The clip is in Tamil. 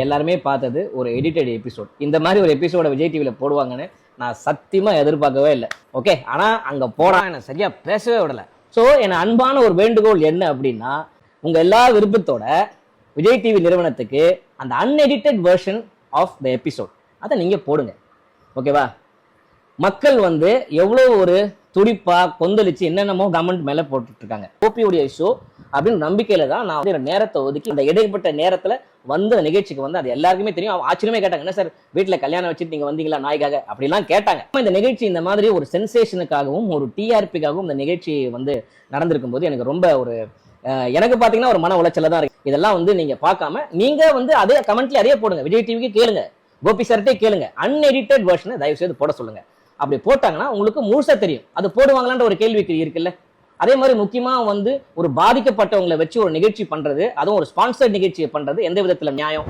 எல்லாருமே பார்த்தது ஒரு எடிட்டட் எபிசோட். இந்த மாதிரி ஒரு எபிசோட விஜய் டிவியில போடுவாங்கன்னு நான் சத்தியமா எதிர்பார்க்கவே இல்லை. ஓகே, ஆனா அங்க போனா என்ன சரியா பேசவே விடல. ஸோ என் அன்பான ஒரு வேண்டுகோள் என்ன அப்படின்னா, உங்க எல்லா விருப்பத்தோட விஜய் டிவி நிறுவனத்துக்கு அந்த unedited version of the episode அதை நீங்க போடுங்க. ஓகேவா? மக்கள் எவ்வளவு ஒரு துடிப்பா கொந்தளிச்சு என்னென்னமோ கமெண்ட் மேல போட்டுட்டு இருக்காங்க. கோபியுடைய ஷோ அப்படின்னு நம்பிக்கையில தான் நான் நேரத்தை ஒதுக்கி அந்த இடைப்பட்ட நேரத்துல நிகழ்ச்சிக்கு அது எல்லாருக்குமே தெரியும். ஆச்சரியமே கேட்டாங்க, என்ன சார் வீட்டுல கல்யாணம் வச்சுட்டு நீங்க வந்தீங்களா நாய்க்காக அப்படிலாம் கேட்டாங்க. இந்த நிகழ்ச்சி இந்த மாதிரி ஒரு சென்சேஷனுக்காகவும் ஒரு டிஆர்பிக்காகவும் இந்த நிகழ்ச்சி நடந்திருக்கும் போது எனக்கு ரொம்ப எனக்கு பாத்தீங்கன்னா ஒரு மன உளைச்சல தான் இருக்கு. இதெல்லாம் நீங்க பார்க்காம நீங்க அதே கமெண்ட்ல அதே போடுங்க. விஜய் டிவிக்கு கேளுங்க, கோபி சார்ட்டே கேளுங்க, அன்எடிட்டட் வெர்ஷனை தயவு செய்து போட சொல்லுங்க. அப்படி போட்டாங்கன்னா உங்களுக்கு முழுசா தெரியும். அது போடுவாங்களான்ற ஒரு கேள்விக்கு இருக்குல்ல. அதே மாதிரி முக்கியமா ஒரு பாதிக்கப்பட்டவங்களை வச்சு ஒரு நிகழ்ச்சி பண்றது, அதுவும் ஒரு ஸ்பான்சர்ட் நிகழ்ச்சியை பண்றது எந்த விதத்துல நியாயம்?